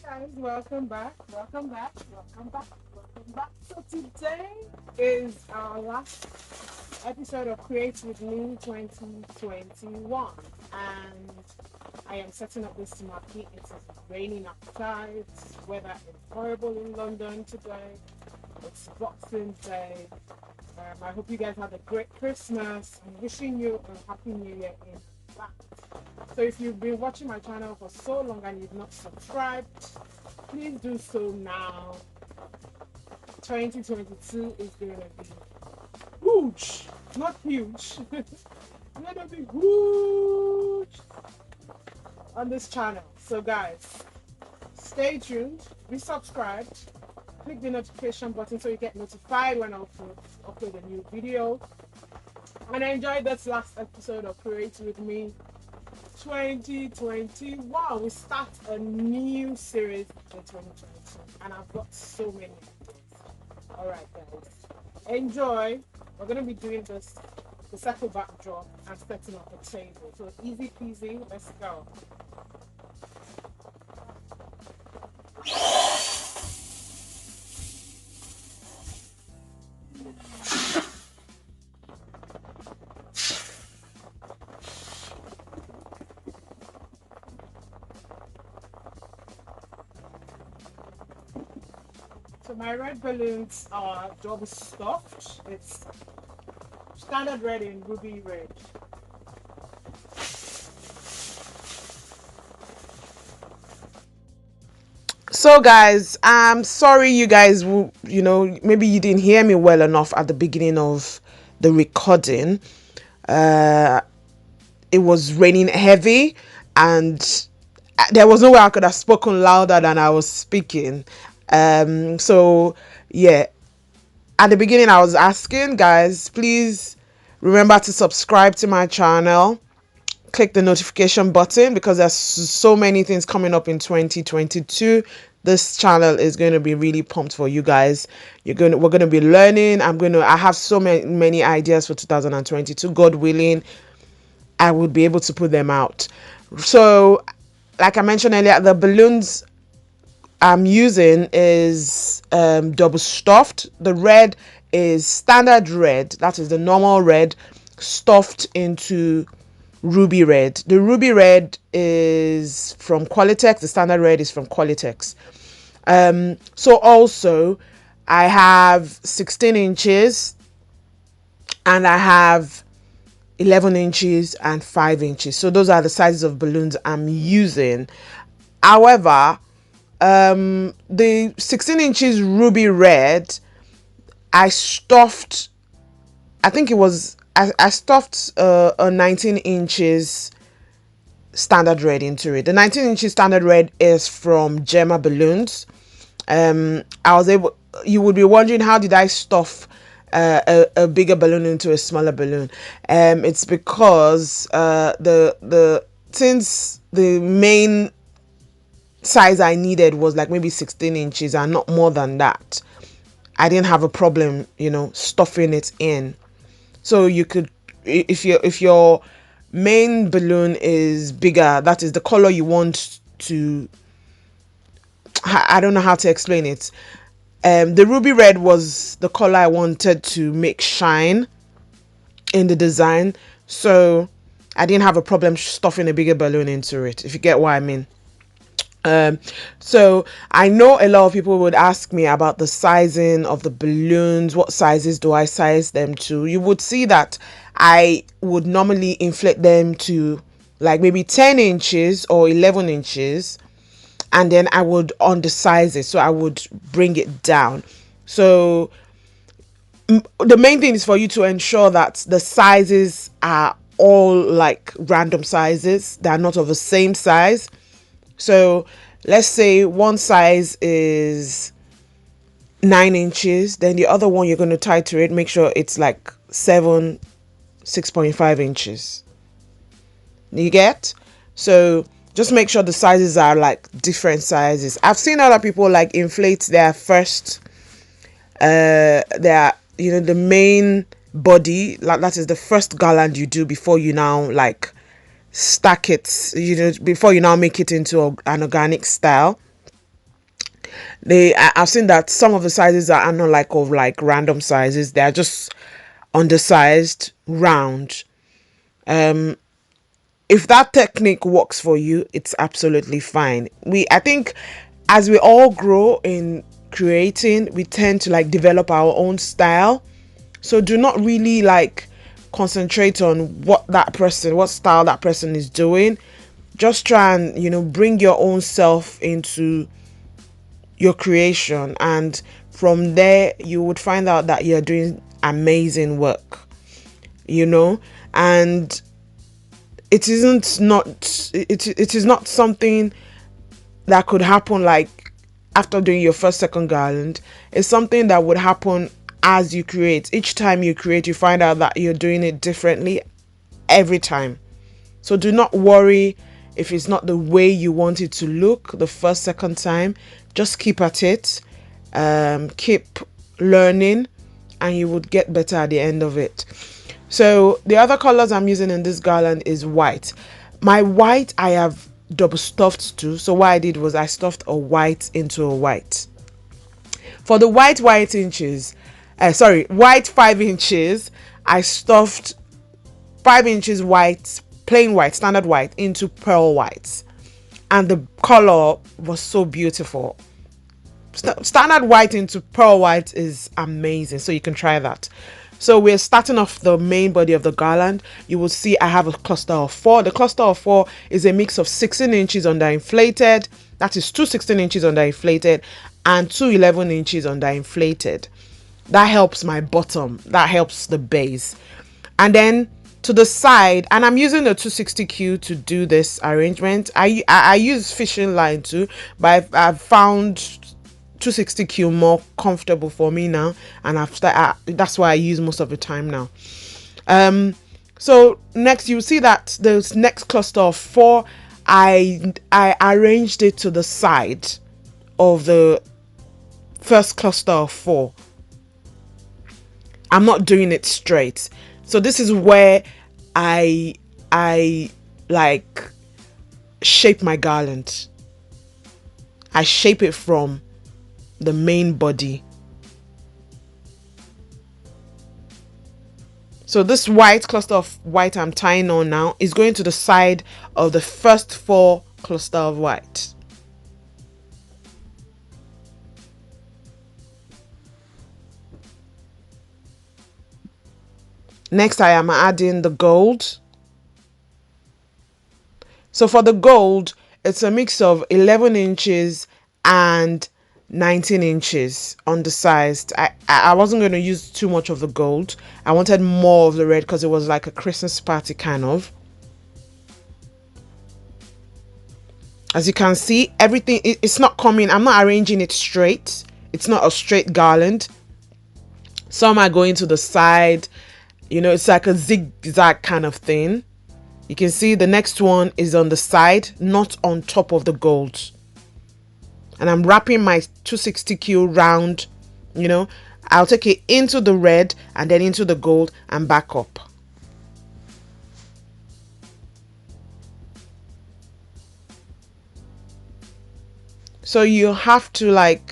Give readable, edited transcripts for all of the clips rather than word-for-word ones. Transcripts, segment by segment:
Guys, welcome back, welcome back, welcome back, welcome back. So today is our last episode of Create With Me 2021, and I am setting up this market. It is raining outside, weather is horrible in London today. It's Boxing Day. I hope you guys had a great Christmas. I'm wishing you a happy new year in advance. So if you've been watching my channel for so long and you've not subscribed, please do so now. 2022 is going to be huge, not huge. It's going to be huge on this channel. So guys, stay tuned, be subscribed, click the notification button so you get notified when I upload a new video. And I enjoyed this last episode of Create With Me 2021. We start a new series in 2022, and I've got so many ideas. All right, guys, enjoy. We're gonna be doing this the circle backdrop and setting up a table. So easy peasy. Let's go. So my red balloons are double stuffed. It's standard red and ruby red. So guys, I'm sorry you guys maybe you didn't hear me well enough at the beginning of the recording. It was raining heavy, and there was no way I could have spoken louder than I was speaking. So yeah, at the beginning I was asking guys, please remember to subscribe to my channel, click the notification button, because there's so many things coming up in 2022. This channel is going to be really pumped for you guys. We're going to be learning. I have so many ideas for 2022. God willing, I would be able to put them out. So like I mentioned earlier, the balloons I'm using is double stuffed. The red is standard red, that is the normal red, stuffed into ruby red. The ruby red is from Qualitex, the standard red is from Qualitex. So also I have 16 inches and I have 11 inches and 5 inches. So those are the sizes of balloons I'm using. However, the 16 inches ruby red, I stuffed, I think it was, I stuffed a 19 inches standard red into it. The 19 inches standard red is from Gemma Balloons. You would be wondering, how did I stuff a bigger balloon into a smaller balloon? It's because since the main size I needed was like maybe 16 inches and not more than that, I didn't have a problem, stuffing it in. So you could, if your main balloon is bigger, that is the color you want to, I don't know how to explain it. The ruby red was the color I wanted to make shine in the design, so I didn't have a problem stuffing a bigger balloon into it, if you get what I mean. So I know a lot of people would ask me about the sizing of the balloons. What sizes do I size them to? You would see that I would normally inflate them to like maybe 10 inches or 11 inches, and then I would undersize it, so I would bring it down. So the main thing is for you to ensure that the sizes are all like random sizes, they are not of the same size. So let's say one size is 9 inches, then the other one you're going to tie to it, make sure it's like 6.5 inches. You get? So just make sure the sizes are like different sizes. I've seen other people like inflate their first the main body, like that is the first garland you do before you now like stack it, before you now make it into an organic style. I've seen that some of the sizes are not like of like random sizes. They are just undersized, round. Um, if that technique works for you, it's absolutely fine. I think as we all grow in creating, we tend to like develop our own style. So do not really like concentrate on what style that person is doing. Just try and, bring your own self into your creation, and from there you would find out that you're doing amazing work, and it is not something that could happen like after doing your first second garland. It's something that would happen as you create. Each time you create, you find out that you're doing it differently every time. So do not worry if it's not the way you want it to look the first, second time. Just keep at it, keep learning, and you would get better at the end of it. So the other colors I'm using in this garland is white. My white I have double stuffed too. So what I did was I stuffed a white into a white. For the white inches, white 5 inches, I stuffed 5 inches white, plain white, standard white, into pearl white, and the color was so beautiful. Standard white into pearl white is amazing, so you can try that. So we're starting off the main body of the garland. You will see I have a cluster of 4. The cluster of 4 is a mix of 16 inches underinflated, that is 2 16 inches underinflated, and 2 11 inches underinflated. That helps my bottom, that helps the base. And then to the side, and I'm using the 260Q to do this arrangement. I use fishing line too, but I've found 260Q more comfortable for me now, and that's why I use most of the time now. So next you see that this next cluster of 4, I arranged it to the side of the first cluster of 4. I'm not doing it straight. So this is where I like shape my garland. I shape it from the main body. So this white cluster of white I'm tying on now is going to the side of the first 4 cluster of white. Next, I am adding the gold. So for the gold, it's a mix of 11 inches and 19 inches undersized. I wasn't going to use too much of the gold. I wanted more of the red because it was like a Christmas party kind of. As you can see, everything, it's not coming. I'm not arranging it straight. It's not a straight garland. Some are going to the side. It's like a zigzag kind of thing. You can see the next one is on the side, not on top of the gold. And I'm wrapping my 260Q round, I'll take it into the red and then into the gold and back up. So you have to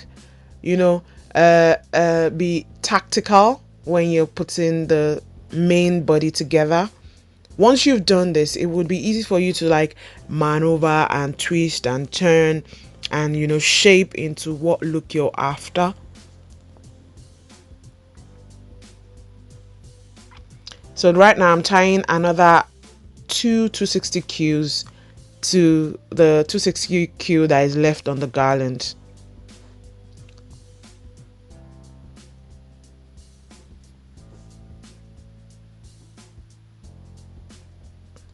be tactical when you're putting the main body together. Once you've done this, it would be easy for you to maneuver and twist and turn and shape into what look you're after. So right now I'm tying another 260Qs to the 260Q that is left on the garland.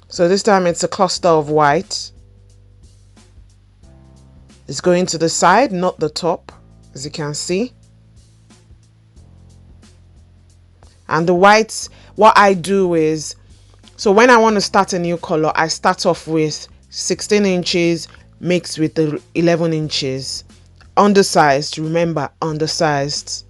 So this time it's a cluster of white. It's going to the side, not the top, as you can see. And the whites, what I do is, so when I want to start a new color, I start off with 16 inches mixed with the 11 inches. Undersized, remember, undersized.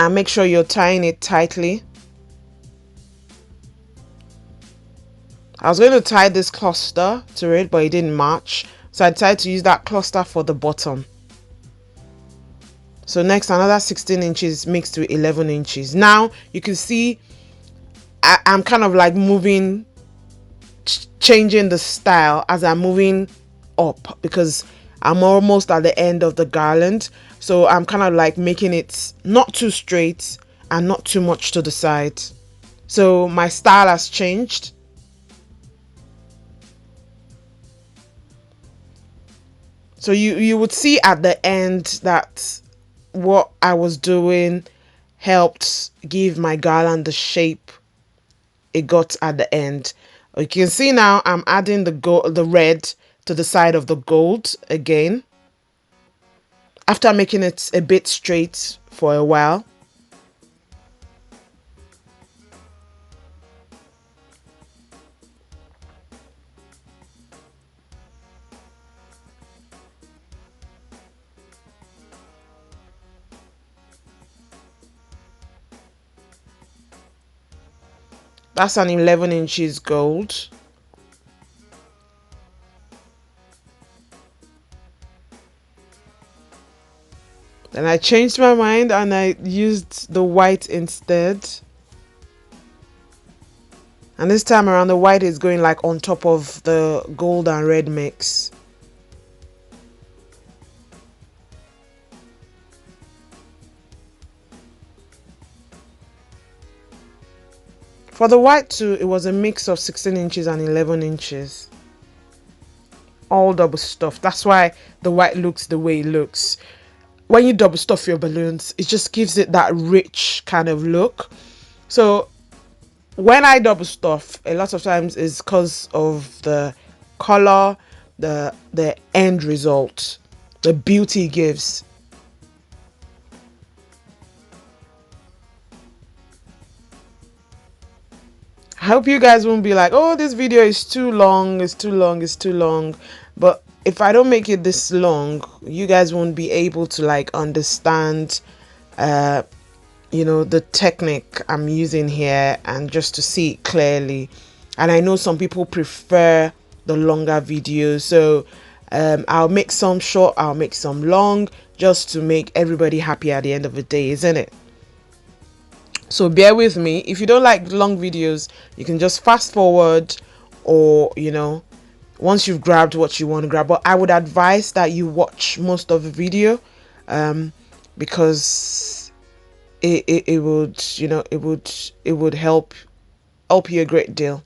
and make sure you're tying it tightly. I was going to tie this cluster to it, but it didn't match, so I decided to use that cluster for the bottom. So next, another 16 inches mixed with 11 inches. Now you can see I'm kind of like moving, changing the style as I'm moving up, because I'm almost at the end of the garland. So I'm kind of like making it not too straight and not too much to the side. So my style has changed. So you would see at the end that what I was doing helped give my garland the shape it got at the end. You can see now I'm adding the red to the side of the gold again, after making it a bit straight for a while. That's an 11 inches gold. Then I changed my mind and I used the white instead. And this time around, the white is going like on top of the gold and red mix. For the white too, it was a mix of 16 inches and 11 inches. All double stuffed. That's why the white looks the way it looks. When you double stuff your balloons, it just gives it that rich kind of look. So when I double stuff, a lot of times is because of the color, the end result, the beauty it gives. I hope you guys won't be like, oh, this video is too long, it's too long, it's too long. But if I don't make it this long, you guys won't be able to like understand the technique I'm using here, and just to see it clearly. And I know some people prefer the longer videos, so I'll make some short, I'll make some long, just to make everybody happy at the end of the day, isn't it? So bear with me. If you don't like long videos, you can just fast forward, or once you've grabbed what you want to grab. But I would advise that you watch most of the video, because it would it would help you a great deal.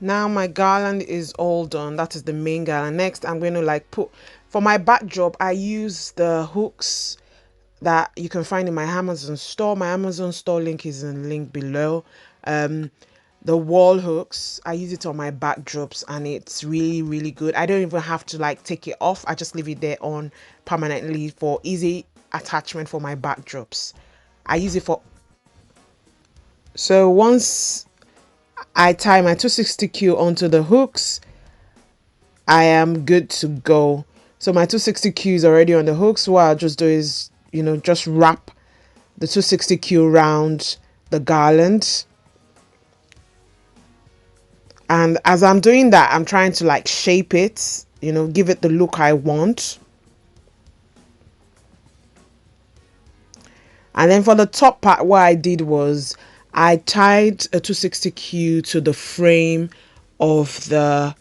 Now my garland is all done. That is the main garland. Next, I'm going to like put, for my backdrop, I use the hooks that you can find in my Amazon store. My Amazon store link is in the link below. Um, the wall hooks, I use it on my backdrops and it's really, really good. I don't even have to like take it off. I just leave it there on permanently for easy attachment for my backdrops. I use it for, so once I tie my 260Q onto the hooks, I am good to go. So my 260Q is already on the hooks. What I'll just do is, just wrap the 260Q around the garland. And as I'm doing that, I'm trying to like shape it, give it the look I want. And then for the top part, what I did was I tied a 260Q to the frame of the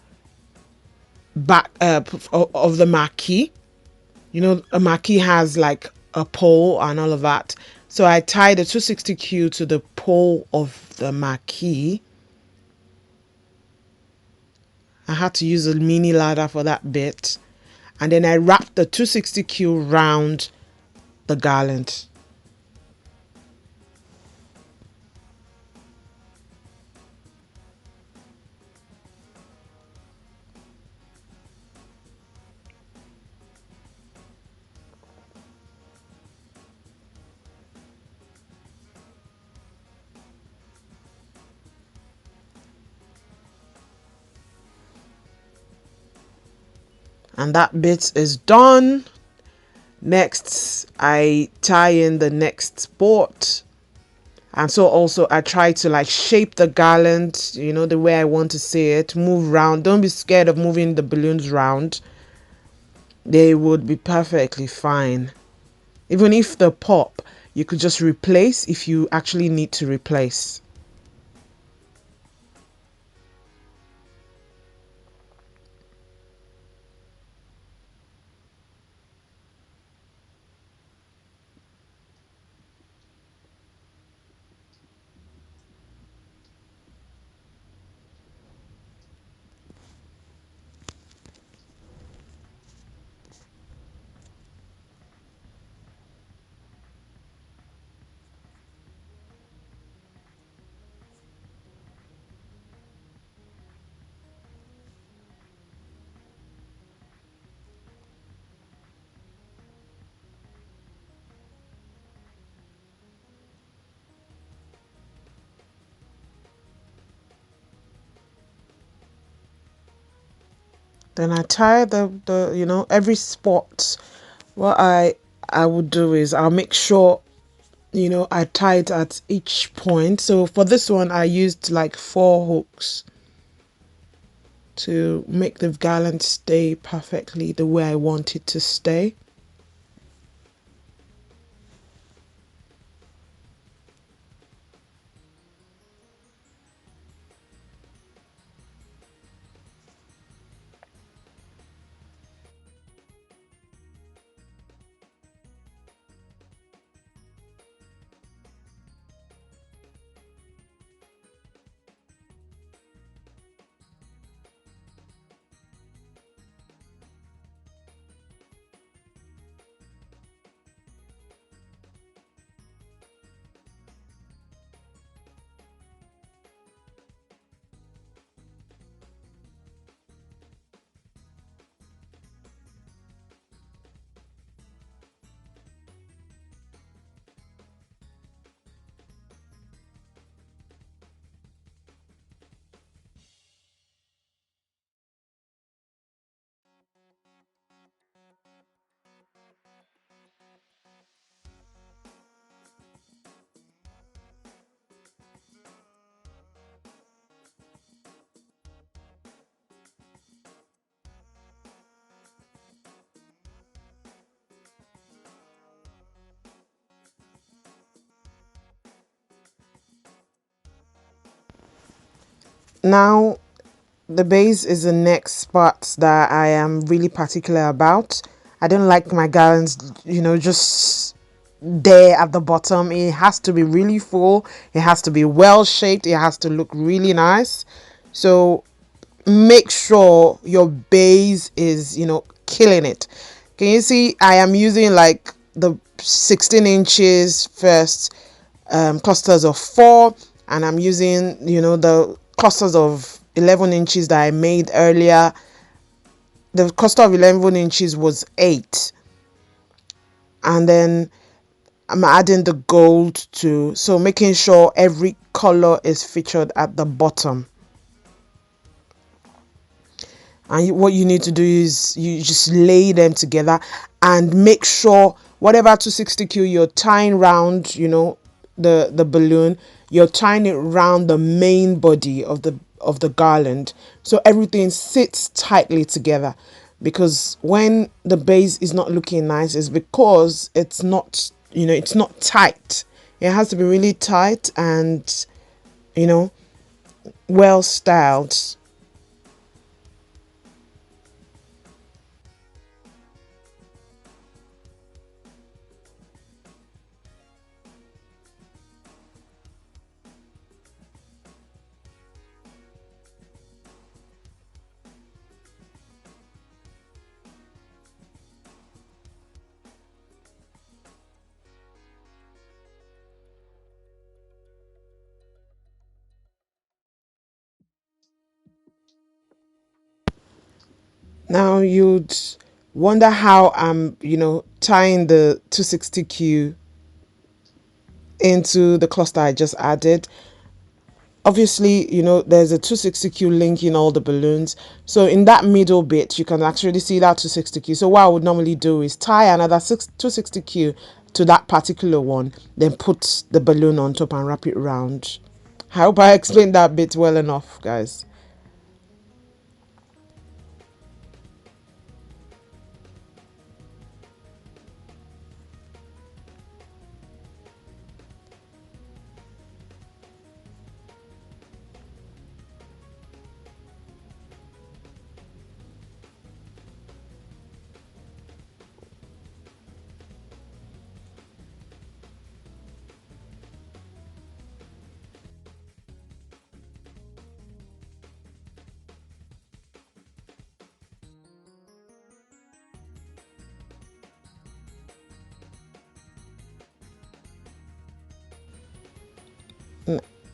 back of the marquee. A marquee has like a pole and all of that. So I tied the 260Q to the pole of the marquee. I had to use a mini ladder for that bit. And then I wrapped the 260Q round the garland. And that bit is done. Next, I tie in the next board. And so also I try to like shape the garland, the way I want to see it, move round. Don't be scared of moving the balloons round. They would be perfectly fine. Even if the pop, you could just replace if you actually need to replace. Then I tie the every spot. What I would do is I'll make sure I tie it at each point. So for this one I used like 4 hooks to make the garland stay perfectly the way I want it to stay. Now the base is the next part that I am really particular about. I don't like my garlands, just there at the bottom. It has to be really full. It has to be well shaped. It has to look really nice. So make sure your base is, killing it. Can you see I am using like the 16 inches first, clusters of 4, and I'm using, the clusters of 11 inches that I made earlier. The cluster of 11 inches was 8, and then I'm adding the gold too, so making sure every color is featured at the bottom. And what you need to do is you just lay them together and make sure whatever 260Q you're tying round, the balloon, you're tying it round the main body of the garland, so everything sits tightly together. Because when the base is not looking nice, it's because it's not tight. It has to be really tight and, you know well styled. Now you'd wonder how I'm, tying the 260Q into the cluster I just added. Obviously, there's a 260Q linking all the balloons. So in that middle bit, you can actually see that 260Q. So what I would normally do is tie another 260Q to that particular one, then put the balloon on top and wrap it around. I hope I explained that bit well enough, guys.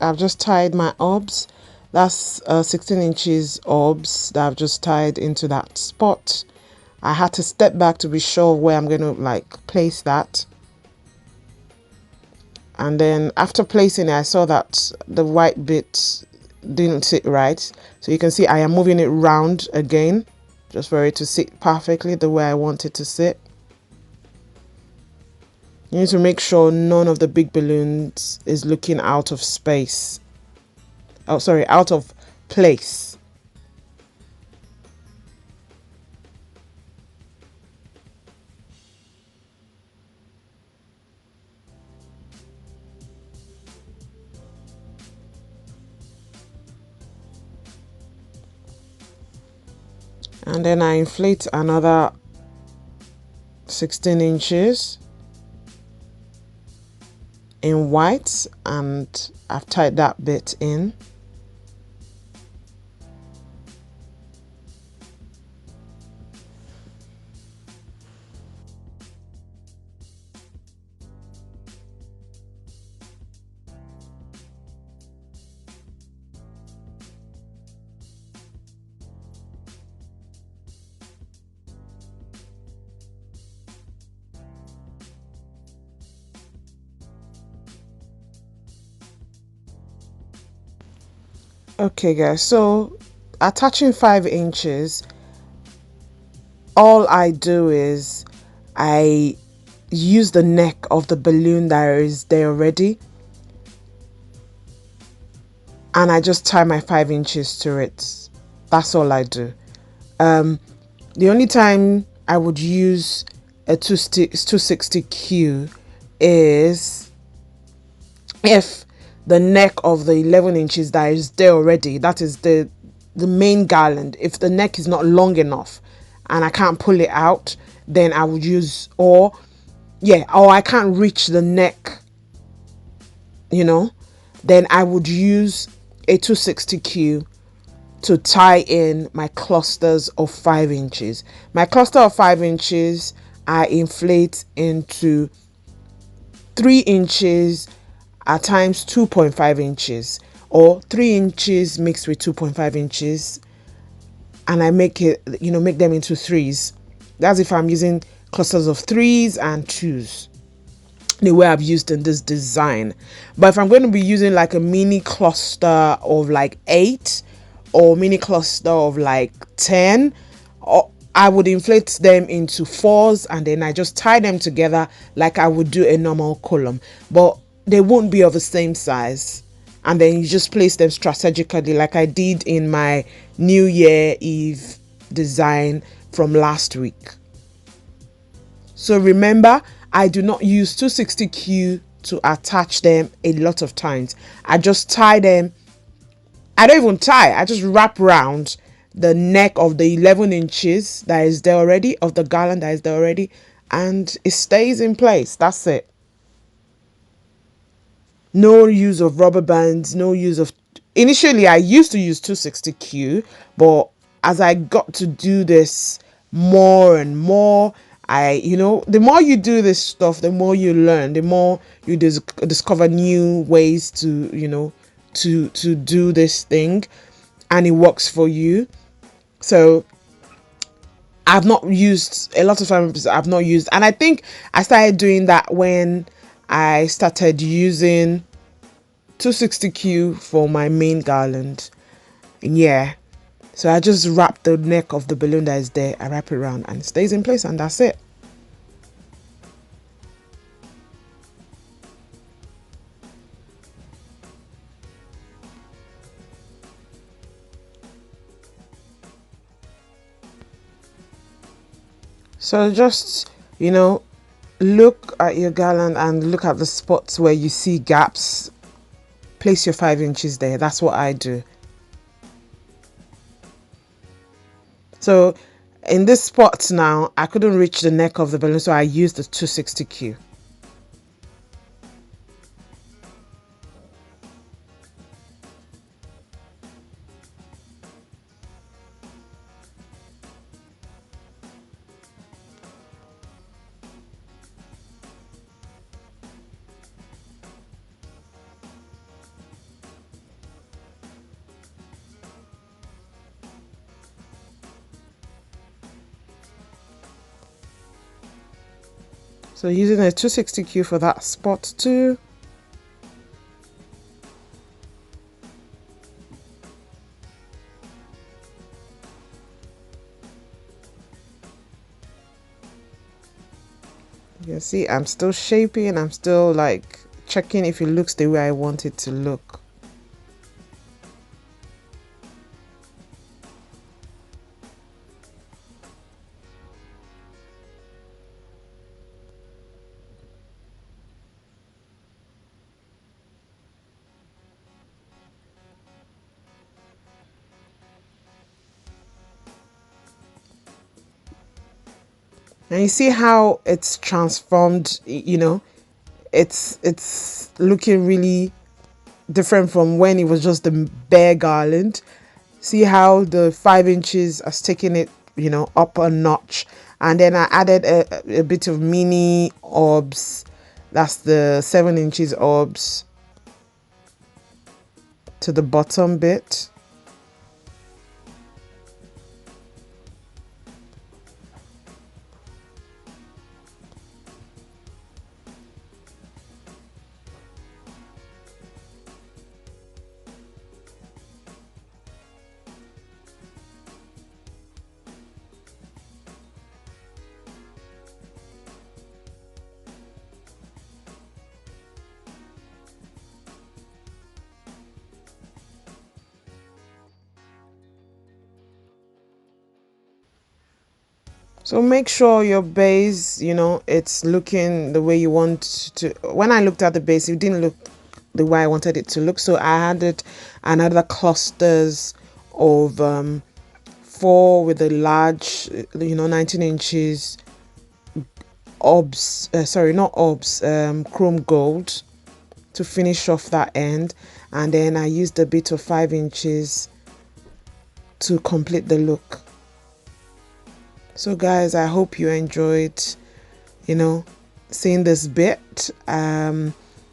I've just tied my orbs. That's 16 inches orbs that I've just tied into that spot. I had to step back to be sure where I'm going to place that. And then after placing it, I saw that the white bit didn't sit right. So you can see I am moving it round again just for it to sit perfectly the way I want it to sit. You need to make sure none of the big balloons is looking out of space. Oh, sorry, out of place. And then I inflate another 16 inches in white, and I've tied that bit in. Okay guys, so attaching 5 inches, all I do is I use the neck of the balloon that is there already, and I just tie my 5 inches to it. That's all I do. The only time I would use a 260Q is if the neck of the 11 inches that is there already, that is the main garland, if the neck is not long enough and I can't pull it out, then I would use, or I can't reach the neck, then I would use a 260Q to tie in my clusters of 5 inches. My cluster of 5 inches I inflate into 3 inches at times 2.5 inches, or 3 inches mixed with 2.5 inches, and I make it, make them into threes. That's if I'm using clusters of threes and twos, the way I've used in this design. But if I'm going to be using like a mini cluster of like 8, or mini cluster of like 10, or I would inflate them into fours, and then I just tie them together like I would do a normal column, but they won't be of the same size. And then you just place them strategically like I did in my New Year Eve design from last week. So remember, I do not use 260Q to attach them a lot of times. I just tie them. I don't even tie. I just wrap around the neck of the 11 inches that is there already, of the garland that is there already, and it stays in place. That's it. No use of rubber bands, no use of... Initially, I used to use 260Q, but as I got to do this more and more, the more you do this stuff, the more you learn, the more you discover new ways to, to do this thing, and it works for you. So I've not used a lot of times. I've not used, and I think I started doing that when I started using 260Q for my main garland. Yeah. So I just wrap the neck of the balloon that is there. I wrap it around and it stays in place, and that's it. So just, look at your garland and look at the spots where you see gaps. Place your 5 inches there. That's what I do. So in this spot now, I couldn't reach the neck of the balloon, so I used the 260Q. So using a 260Q for that spot too. You can see I'm still shaping, I'm still like checking if it looks the way I want it to look. And you see how it's transformed, it's looking really different from when it was just the bare garland. See how the 5 inches has taken it, up a notch. And then I added a bit of mini orbs. That's the 7 inches orbs to the bottom bit. So make sure your base, it's looking the way you want to. When I looked at the base, it didn't look the way I wanted it to look. So I added another clusters of 4 with a large, 19 inches orbs, sorry, not orbs, chrome gold to finish off that end. And then I used a bit of 5 inches to complete the look. So guys, I hope you enjoyed, you know, seeing this bit.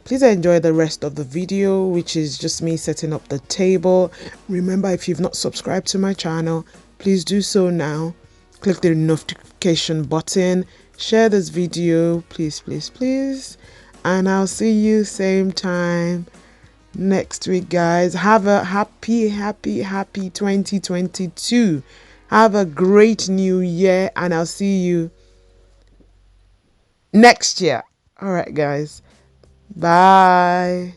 Please enjoy the rest of the video, which is just me setting up the table. Remember, if you've not subscribed to my channel, please do so now. Click the notification button, share this video, please, please, please, and I'll see you same time next week, guys. Have a happy 2022. Have a great new year, and I'll see you next year. All right, guys. Bye.